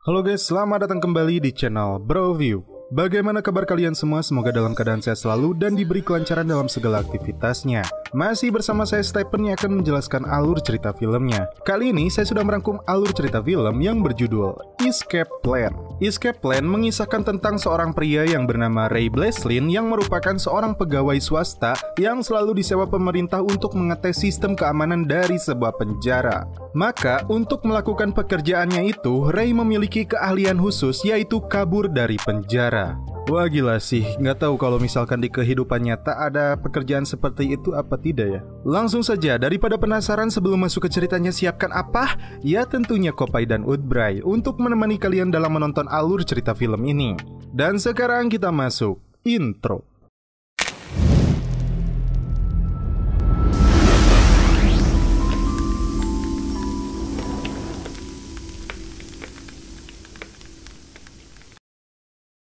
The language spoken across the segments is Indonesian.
Halo guys, selamat datang kembali di channel BroView. Bagaimana kabar kalian semua? Semoga dalam keadaan sehat selalu dan diberi kelancaran dalam segala aktivitasnya. Masih bersama saya Stephen yang akan menjelaskan alur cerita filmnya. Kali ini saya sudah merangkum alur cerita film yang berjudul Escape Plan. Escape Plan mengisahkan tentang seorang pria yang bernama Ray Breslin yang merupakan seorang pegawai swasta yang selalu disewa pemerintah untuk mengetes sistem keamanan dari sebuah penjara. Maka, untuk melakukan pekerjaannya itu, Ray memiliki keahlian khusus yaitu kabur dari penjara. Wah gila sih, nggak tahu kalau misalkan di kehidupan nyata ada pekerjaan seperti itu apa tidak ya. Langsung saja, daripada penasaran sebelum masuk ke ceritanya, siapkan apa? Ya tentunya Kopai dan Udbray untuk menemani kalian dalam menonton alur cerita film ini. Dan sekarang kita masuk intro.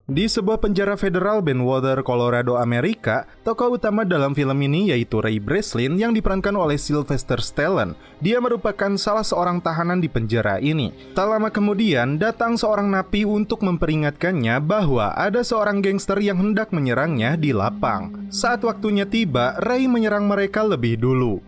Di sebuah penjara federal Bentwater, Colorado, Amerika, tokoh utama dalam film ini yaitu Ray Breslin yang diperankan oleh Sylvester Stallone. Dia merupakan salah seorang tahanan di penjara ini. Tak lama kemudian, datang seorang napi untuk memperingatkannya bahwa ada seorang gangster yang hendak menyerangnya di lapang. Saat waktunya tiba, Ray menyerang mereka lebih dulu.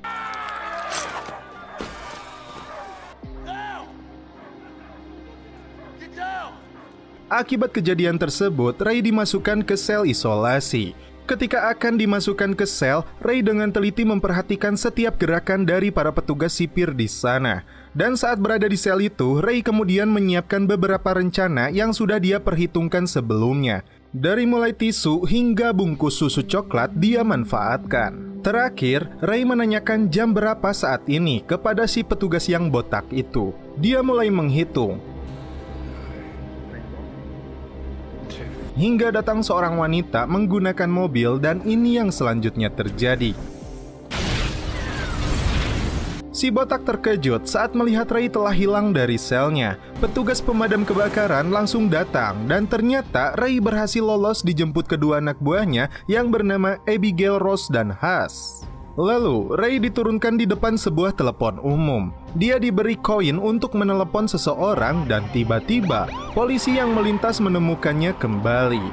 Akibat kejadian tersebut, Ray dimasukkan ke sel isolasi. Ketika akan dimasukkan ke sel, Ray dengan teliti memperhatikan setiap gerakan dari para petugas sipir di sana. Dan saat berada di sel itu, Ray kemudian menyiapkan beberapa rencana yang sudah dia perhitungkan sebelumnya. Dari mulai tisu hingga bungkus susu coklat dia manfaatkan. Terakhir, Ray menanyakan jam berapa saat ini kepada si petugas yang botak itu. Dia mulai menghitung. Hingga datang seorang wanita menggunakan mobil dan ini yang selanjutnya terjadi. Si botak terkejut saat melihat Ray telah hilang dari selnya. Petugas pemadam kebakaran langsung datang dan ternyata Ray berhasil lolos dijemput kedua anak buahnya yang bernama Abigail, Rose, dan Hush. Lalu, Ray diturunkan di depan sebuah telepon umum. Dia diberi koin untuk menelepon seseorang dan tiba-tiba, polisi yang melintas menemukannya kembali.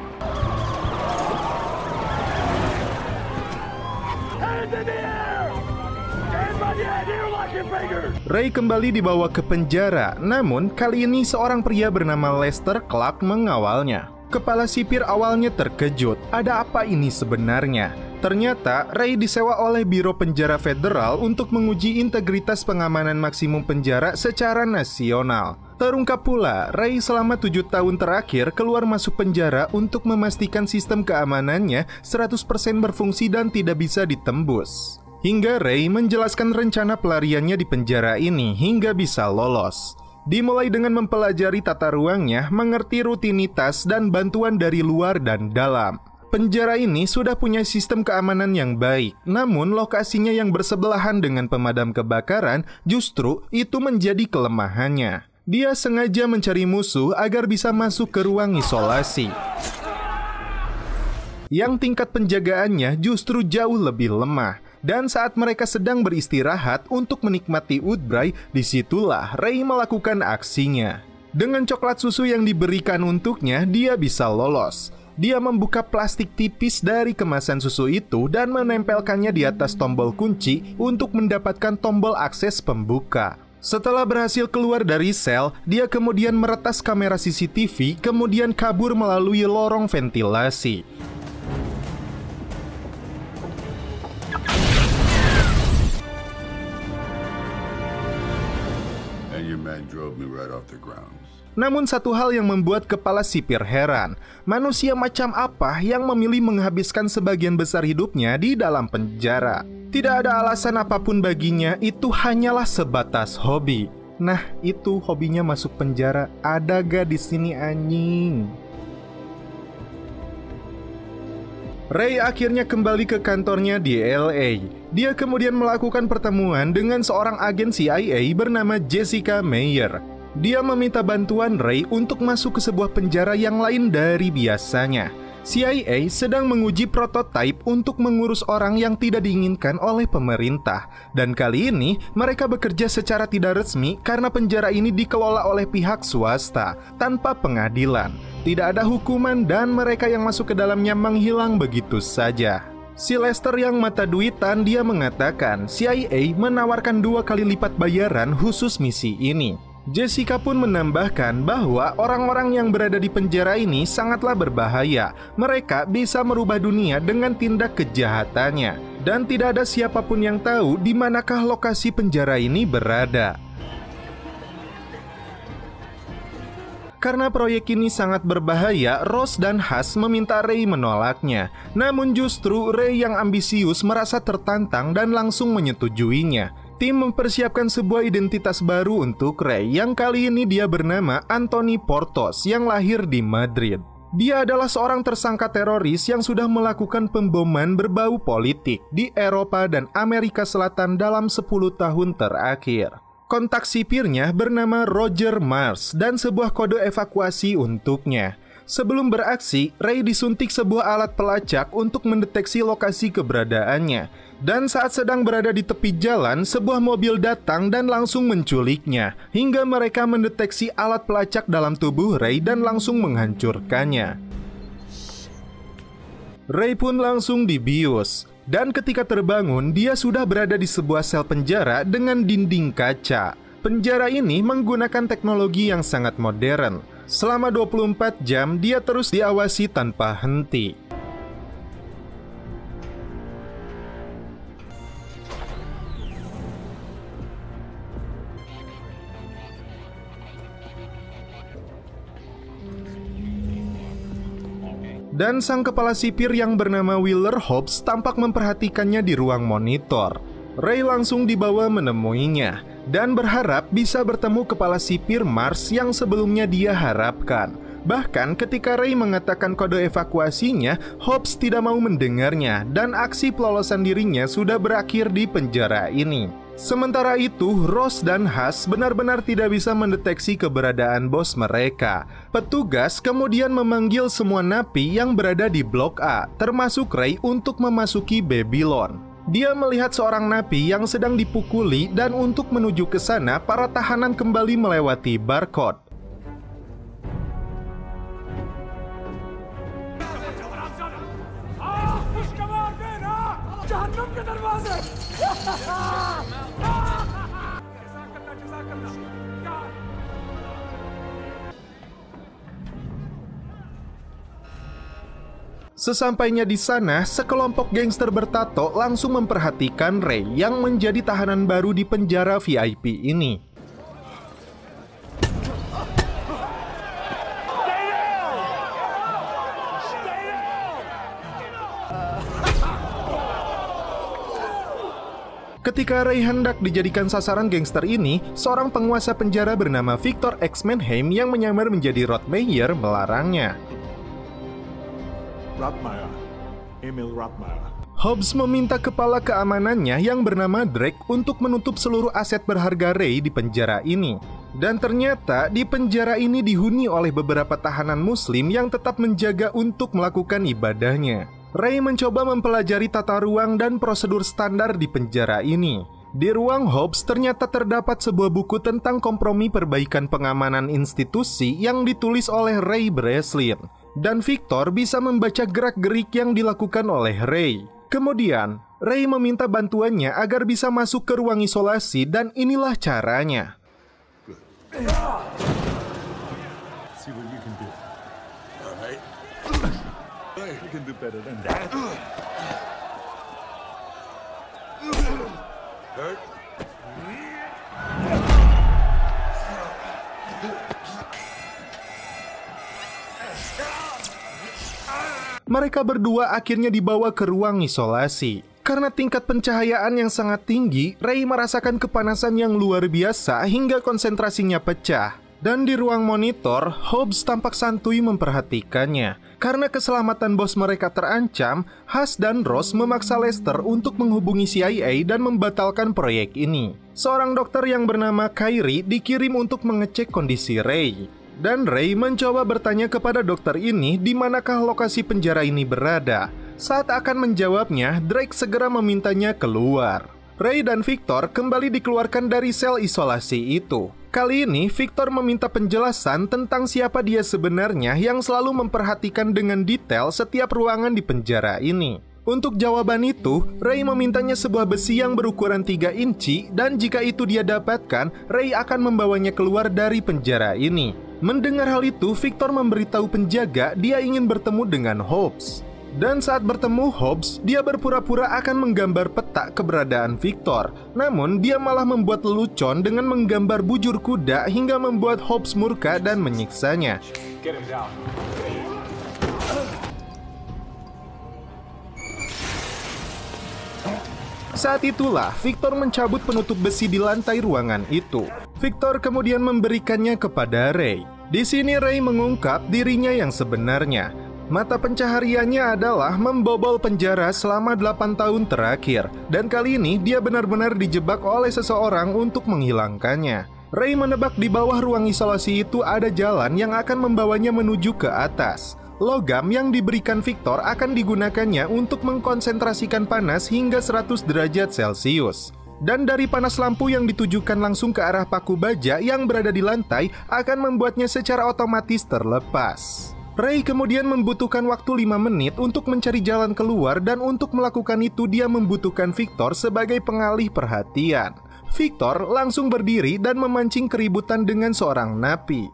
Ray kembali dibawa ke penjara, namun kali ini seorang pria bernama Lester Clark mengawalnya. Kepala sipir awalnya terkejut, ada apa ini sebenarnya? Ternyata, Ray disewa oleh Biro Penjara Federal untuk menguji integritas pengamanan maksimum penjara secara nasional. Terungkap pula, Ray selama 7 tahun terakhir keluar masuk penjara untuk memastikan sistem keamanannya 100% berfungsi dan tidak bisa ditembus. Hingga Ray menjelaskan rencana pelariannya di penjara ini hingga bisa lolos. Dimulai dengan mempelajari tata ruangnya, mengerti rutinitas dan bantuan dari luar dan dalam. Penjara ini sudah punya sistem keamanan yang baik, namun lokasinya yang bersebelahan dengan pemadam kebakaran justru itu menjadi kelemahannya. Dia sengaja mencari musuh agar bisa masuk ke ruang isolasi, yang tingkat penjagaannya justru jauh lebih lemah. Dan saat mereka sedang beristirahat untuk menikmati Udbray, disitulah Ray melakukan aksinya. Dengan coklat susu yang diberikan untuknya, dia bisa lolos. Dia membuka plastik tipis dari kemasan susu itu dan menempelkannya di atas tombol kunci untuk mendapatkan tombol akses pembuka. Setelah berhasil keluar dari sel, dia kemudian meretas kamera CCTV, kemudian kabur melalui lorong ventilasi. Namun satu hal yang membuat kepala sipir heran, manusia macam apa yang memilih menghabiskan sebagian besar hidupnya di dalam penjara? Tidak ada alasan apapun baginya, itu hanyalah sebatas hobi. Nah, itu hobinya masuk penjara. Ada gak di sini anjing? Ray akhirnya kembali ke kantornya di LA. Dia kemudian melakukan pertemuan dengan seorang agen CIA bernama Jessica Meyer. Dia meminta bantuan Ray untuk masuk ke sebuah penjara yang lain dari biasanya. CIA sedang menguji prototipe untuk mengurus orang yang tidak diinginkan oleh pemerintah. Dan kali ini mereka bekerja secara tidak resmi karena penjara ini dikelola oleh pihak swasta tanpa pengadilan. Tidak ada hukuman dan mereka yang masuk ke dalamnya menghilang begitu saja. Si Lester yang mata duitan, dia mengatakan CIA menawarkan 2 kali lipat bayaran khusus misi ini. Jessica pun menambahkan bahwa orang-orang yang berada di penjara ini sangatlah berbahaya. Mereka bisa merubah dunia dengan tindak kejahatannya. Dan tidak ada siapapun yang tahu di manakah lokasi penjara ini berada. Karena proyek ini sangat berbahaya, Ross dan Hush meminta Ray menolaknya. Namun justru Ray yang ambisius merasa tertantang dan langsung menyetujuinya. Tim mempersiapkan sebuah identitas baru untuk Ray yang kali ini dia bernama Anthony Portos yang lahir di Madrid. Dia adalah seorang tersangka teroris yang sudah melakukan pemboman berbau politik di Eropa dan Amerika Selatan dalam 10 tahun terakhir. Kontak sipirnya bernama Roger Mars dan sebuah kode evakuasi untuknya. Sebelum beraksi, Ray disuntik sebuah alat pelacak untuk mendeteksi lokasi keberadaannya. Dan saat sedang berada di tepi jalan, sebuah mobil datang dan langsung menculiknya, hingga mereka mendeteksi alat pelacak dalam tubuh Ray dan langsung menghancurkannya. Ray pun langsung dibius, dan ketika terbangun, dia sudah berada di sebuah sel penjara dengan dinding kaca. Penjara ini menggunakan teknologi yang sangat modern. Selama 24 jam, dia terus diawasi tanpa henti. Dan sang kepala sipir yang bernama Wheeler Hobbs tampak memperhatikannya di ruang monitor. Ray langsung dibawa menemuinya dan berharap bisa bertemu kepala sipir Mars yang sebelumnya dia harapkan. Bahkan ketika Ray mengatakan kode evakuasinya, Hobbs tidak mau mendengarnya dan aksi pelolosan dirinya sudah berakhir di penjara ini. Sementara itu, Ross dan Hush benar-benar tidak bisa mendeteksi keberadaan bos mereka. Petugas kemudian memanggil semua napi yang berada di Blok A, termasuk Ray, untuk memasuki Babylon. Dia melihat seorang napi yang sedang dipukuli dan untuk menuju ke sana, para tahanan kembali melewati barcode. Sesampainya di sana, sekelompok gangster bertato langsung memperhatikan Ray yang menjadi tahanan baru di penjara VIP ini. Ketika Ray hendak dijadikan sasaran gangster ini, seorang penguasa penjara bernama Victor X. Mannheim yang menyamar menjadi Rottmeier melarangnya. Emil Rottmeier. Hobbs meminta kepala keamanannya yang bernama Drake untuk menutup seluruh aset berharga Ray di penjara ini. Dan ternyata di penjara ini dihuni oleh beberapa tahanan muslim yang tetap menjaga untuk melakukan ibadahnya. Ray mencoba mempelajari tata ruang dan prosedur standar di penjara ini. Di ruang Hobbs ternyata terdapat sebuah buku tentang kompromi perbaikan pengamanan institusi yang ditulis oleh Ray Breslin. Dan Victor bisa membaca gerak-gerik yang dilakukan oleh Ray. Kemudian, Ray meminta bantuannya agar bisa masuk ke ruang isolasi dan inilah caranya. See what you can do. All right. You can do better than that. Hurt. Mereka berdua akhirnya dibawa ke ruang isolasi. Karena tingkat pencahayaan yang sangat tinggi, Ray merasakan kepanasan yang luar biasa hingga konsentrasinya pecah. Dan di ruang monitor, Hobbs tampak santuy memperhatikannya. Karena keselamatan bos mereka terancam, Hush dan Ross memaksa Lester untuk menghubungi CIA dan membatalkan proyek ini. Seorang dokter yang bernama Kyrie dikirim untuk mengecek kondisi Ray. Dan Ray mencoba bertanya kepada dokter ini di manakah lokasi penjara ini berada. Saat akan menjawabnya, Drake segera memintanya keluar. Ray dan Victor kembali dikeluarkan dari sel isolasi itu. Kali ini, Victor meminta penjelasan tentang siapa dia sebenarnya yang selalu memperhatikan dengan detail setiap ruangan di penjara ini. Untuk jawaban itu, Ray memintanya sebuah besi yang berukuran 3 inci dan jika itu dia dapatkan, Ray akan membawanya keluar dari penjara ini. Mendengar hal itu, Victor memberitahu penjaga dia ingin bertemu dengan Hobbs. Dan saat bertemu Hobbs, dia berpura-pura akan menggambar peta keberadaan Victor. Namun, dia malah membuat lelucon dengan menggambar bujur kuda hingga membuat Hobbs murka dan menyiksanya. Get him down. Saat itulah, Victor mencabut penutup besi di lantai ruangan itu. Victor kemudian memberikannya kepada Ray. Di sini Ray mengungkap dirinya yang sebenarnya. Mata pencahariannya adalah membobol penjara selama 8 tahun terakhir. Dan kali ini dia benar-benar dijebak oleh seseorang untuk menghilangkannya. Ray menebak di bawah ruang isolasi itu ada jalan yang akan membawanya menuju ke atas. Logam yang diberikan Victor akan digunakannya untuk mengkonsentrasikan panas hingga 100 derajat Celcius. Dan dari panas lampu yang ditujukan langsung ke arah paku baja yang berada di lantai akan membuatnya secara otomatis terlepas. Ray kemudian membutuhkan waktu 5 menit untuk mencari jalan keluar dan untuk melakukan itu dia membutuhkan Victor sebagai pengalih perhatian. Victor langsung berdiri dan memancing keributan dengan seorang napi.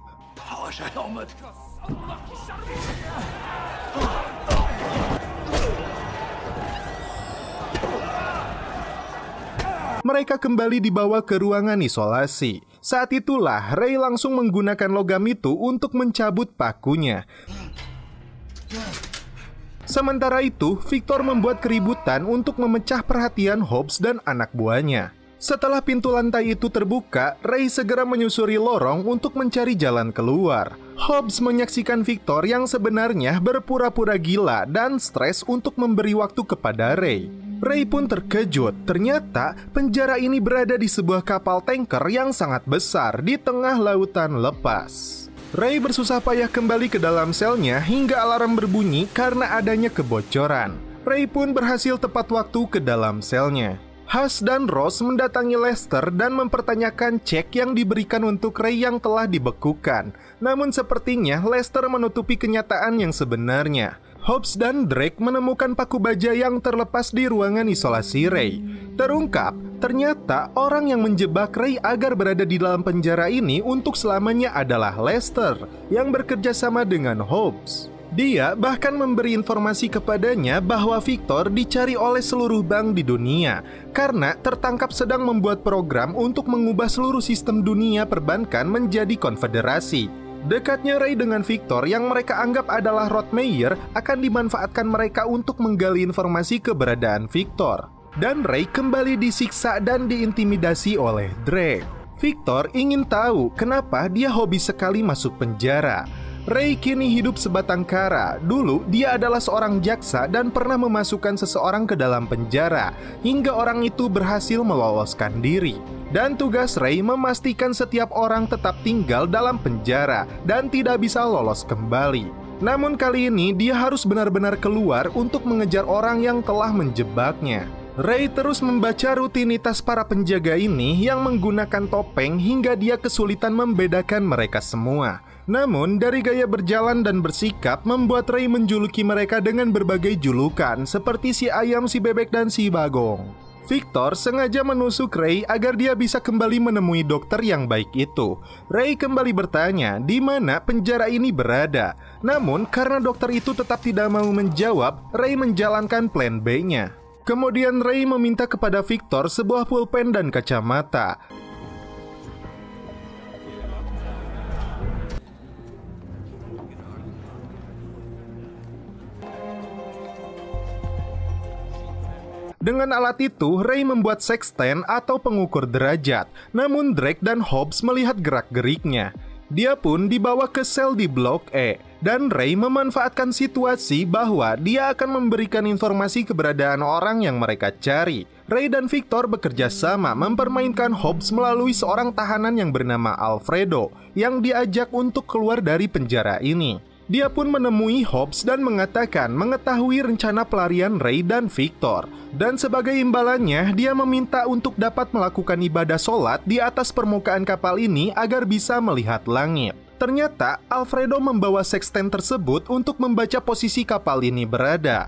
Mereka kembali dibawa ke ruangan isolasi. Saat itulah Ray langsung menggunakan logam itu untuk mencabut pakunya. Sementara itu, Victor membuat keributan untuk memecah perhatian Hobbs dan anak buahnya. Setelah pintu lantai itu terbuka, Ray segera menyusuri lorong untuk mencari jalan keluar. Hobbs menyaksikan Victor yang sebenarnya berpura-pura gila dan stres untuk memberi waktu kepada Ray. Ray pun terkejut, ternyata penjara ini berada di sebuah kapal tanker yang sangat besar di tengah lautan lepas. Ray bersusah payah kembali ke dalam selnya hingga alarm berbunyi karena adanya kebocoran. Ray pun berhasil tepat waktu ke dalam selnya. Hush dan Ross mendatangi Lester dan mempertanyakan cek yang diberikan untuk Ray yang telah dibekukan. Namun sepertinya Lester menutupi kenyataan yang sebenarnya. Hobbs dan Drake menemukan paku baja yang terlepas di ruangan isolasi Ray. Terungkap, ternyata orang yang menjebak Ray agar berada di dalam penjara ini untuk selamanya adalah Lester yang bekerja sama dengan Hobbs. Dia bahkan memberi informasi kepadanya bahwa Victor dicari oleh seluruh bank di dunia karena tertangkap sedang membuat program untuk mengubah seluruh sistem dunia perbankan menjadi konfederasi. Dekatnya Ray dengan Victor yang mereka anggap adalah Rottmeier akan dimanfaatkan mereka untuk menggali informasi keberadaan Victor. Dan Ray kembali disiksa dan diintimidasi oleh Drake. Victor ingin tahu kenapa dia hobi sekali masuk penjara. Ray kini hidup sebatang kara. Dulu dia adalah seorang jaksa dan pernah memasukkan seseorang ke dalam penjara hingga orang itu berhasil meloloskan diri. Dan tugas Ray memastikan setiap orang tetap tinggal dalam penjara dan tidak bisa lolos kembali. Namun kali ini dia harus benar-benar keluar untuk mengejar orang yang telah menjebaknya. Ray terus membaca rutinitas para penjaga ini yang menggunakan topeng hingga dia kesulitan membedakan mereka semua. Namun, dari gaya berjalan dan bersikap membuat Ray menjuluki mereka dengan berbagai julukan seperti si ayam, si bebek, dan si bagong. Victor sengaja menusuk Ray agar dia bisa kembali menemui dokter yang baik itu. Ray kembali bertanya di mana penjara ini berada. Namun, karena dokter itu tetap tidak mau menjawab, Ray menjalankan plan B-nya. Kemudian Ray meminta kepada Victor sebuah pulpen dan kacamata. Dengan alat itu, Ray membuat sextant atau pengukur derajat. Namun Drake dan Hobbs melihat gerak-geriknya. Dia pun dibawa ke sel di blok E. Dan Ray memanfaatkan situasi bahwa dia akan memberikan informasi keberadaan orang yang mereka cari. Ray dan Victor bekerja sama mempermainkan Hobbs melalui seorang tahanan yang bernama Alfredo yang diajak untuk keluar dari penjara ini. Dia pun menemui Hobbs dan mengatakan mengetahui rencana pelarian Ray dan Victor. Dan sebagai imbalannya, dia meminta untuk dapat melakukan ibadah sholat di atas permukaan kapal ini agar bisa melihat langit. Ternyata Alfredo membawa sextant tersebut untuk membaca posisi kapal ini berada.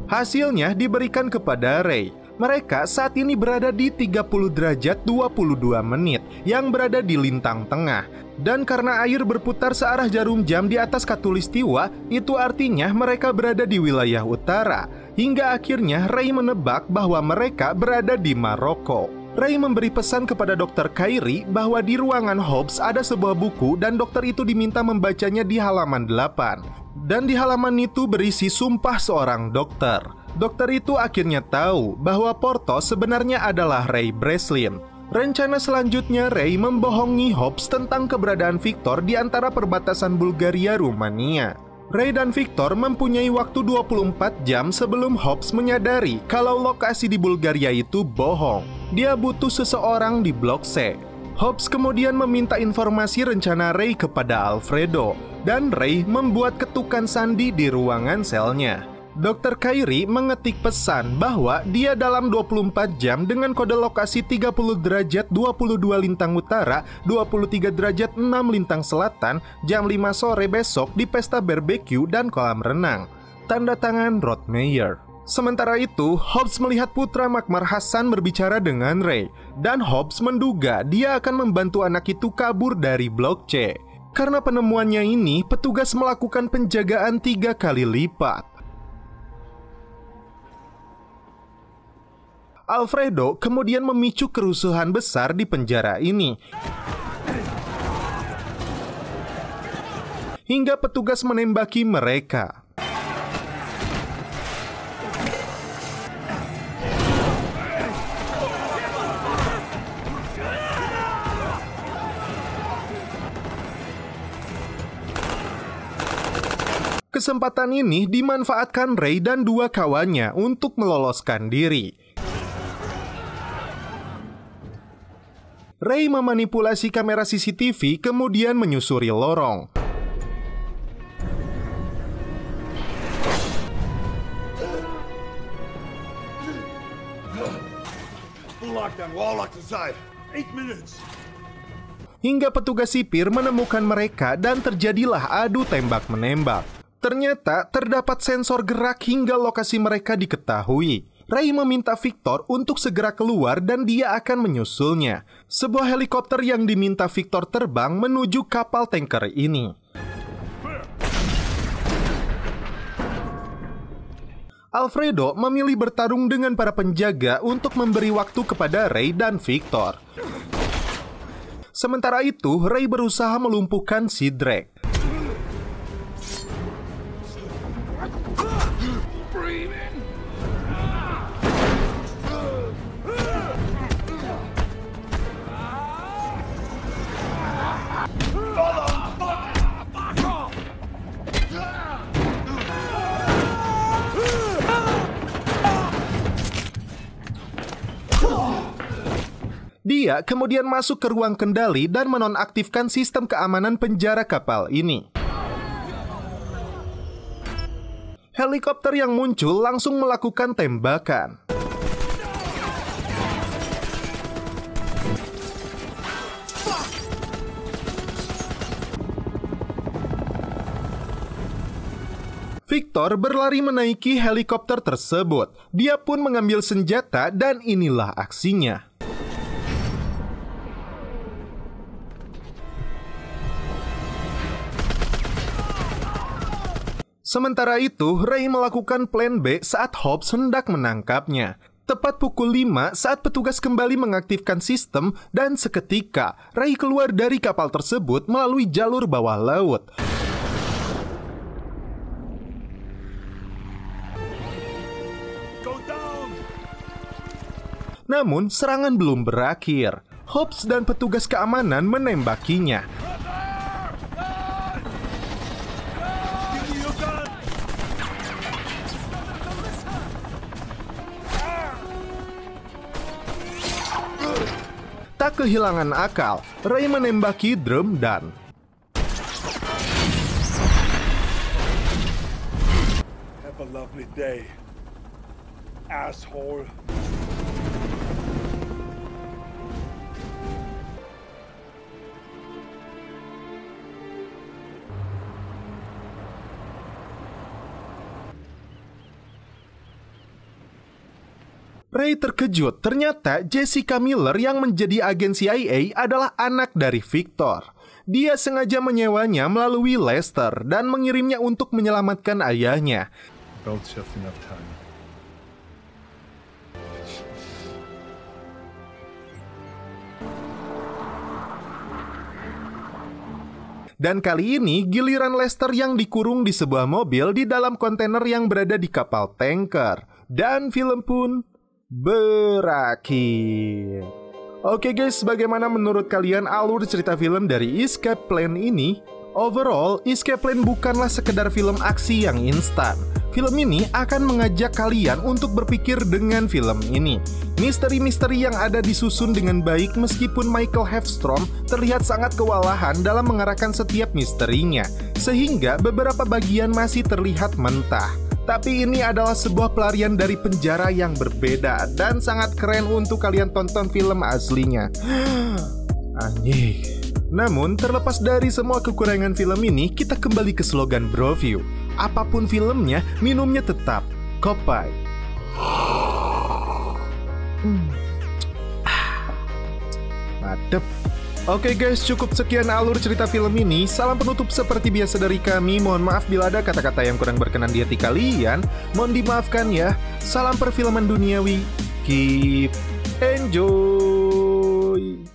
Hasilnya diberikan kepada Ray. Mereka saat ini berada di 30 derajat 22 menit yang berada di lintang tengah. Dan karena air berputar searah jarum jam di atas khatulistiwa, itu artinya mereka berada di wilayah utara. Hingga akhirnya Ray menebak bahwa mereka berada di Maroko. Ray memberi pesan kepada Dr. Kyrie bahwa di ruangan Hobbs ada sebuah buku dan dokter itu diminta membacanya di halaman 8. Dan di halaman itu berisi sumpah seorang dokter. Dokter itu akhirnya tahu bahwa Porthos sebenarnya adalah Ray Breslin. Rencana selanjutnya Ray membohongi Hobbs tentang keberadaan Victor di antara perbatasan Bulgaria-Rumania. Ray dan Victor mempunyai waktu 24 jam sebelum Hobbs menyadari kalau lokasi di Bulgaria itu bohong. Dia butuh seseorang di Blok C. Hobbs kemudian meminta informasi rencana Ray kepada Alfredo, dan Ray membuat ketukan sandi di ruangan selnya. Dr. Kyrie mengetik pesan bahwa dia dalam 24 jam dengan kode lokasi 30 derajat 22 lintang utara, 23 derajat 6 lintang selatan, jam 5 sore besok di pesta barbecue dan kolam renang. Tanda tangan Rod Meyer. Sementara itu, Hobbs melihat putra Makmar Hassan berbicara dengan Ray, dan Hobbs menduga dia akan membantu anak itu kabur dari Blok C. Karena penemuannya ini, petugas melakukan penjagaan 3 kali lipat. Alfredo kemudian memicu kerusuhan besar di penjara ini, hingga petugas menembaki mereka. Kesempatan ini dimanfaatkan Ray dan 2 kawannya untuk meloloskan diri. Ray memanipulasi kamera CCTV kemudian menyusuri lorong. Hingga petugas sipir menemukan mereka dan terjadilah adu tembak-menembak. Ternyata terdapat sensor gerak hingga lokasi mereka diketahui. Ray meminta Victor untuk segera keluar dan dia akan menyusulnya. Sebuah helikopter yang diminta Victor terbang menuju kapal tanker ini. Alfredo memilih bertarung dengan para penjaga untuk memberi waktu kepada Ray dan Victor. Sementara itu, Ray berusaha melumpuhkan si Drake. Dia kemudian masuk ke ruang kendali dan menonaktifkan sistem keamanan penjara kapal ini. Helikopter yang muncul langsung melakukan tembakan. Victor berlari menaiki helikopter tersebut. Dia pun mengambil senjata dan inilah aksinya. Sementara itu, Ray melakukan plan B saat Hobbs hendak menangkapnya. Tepat pukul 5 saat petugas kembali mengaktifkan sistem dan seketika Ray keluar dari kapal tersebut melalui jalur bawah laut. Namun, serangan belum berakhir. Hobbs dan petugas keamanan menembakinya. Tak kehilangan akal, Ray menembaki drum dan Have a lovely day, asshole. Ray terkejut, ternyata Jessica Miller yang menjadi agen CIA adalah anak dari Victor. Dia sengaja menyewanya melalui Lester dan mengirimnya untuk menyelamatkan ayahnya. Don't just enough time. Dan kali ini giliran Lester yang dikurung di sebuah mobil di dalam kontainer yang berada di kapal tanker. Dan film pun berakhir. Oke guys, bagaimana menurut kalian alur cerita film dari Escape Plan ini? Overall, Escape Plan bukanlah sekedar film aksi yang instan. Film ini akan mengajak kalian untuk berpikir dengan film ini. Misteri-misteri yang ada disusun dengan baik meskipun Michael Heffstrom terlihat sangat kewalahan dalam mengarahkan setiap misterinya, sehingga beberapa bagian masih terlihat mentah. Tapi ini adalah sebuah pelarian dari penjara yang berbeda dan sangat keren untuk kalian tonton film aslinya. Anjing. Namun, terlepas dari semua kekurangan film ini, kita kembali ke slogan Broview. Apapun filmnya, minumnya tetap Kopai. Mantep. Oke guys, cukup sekian alur cerita film ini. Salam penutup seperti biasa dari kami. Mohon maaf bila ada kata-kata yang kurang berkenan di hati kalian. Mohon dimaafkan ya. Salam perfilman duniawi. Keep enjoy.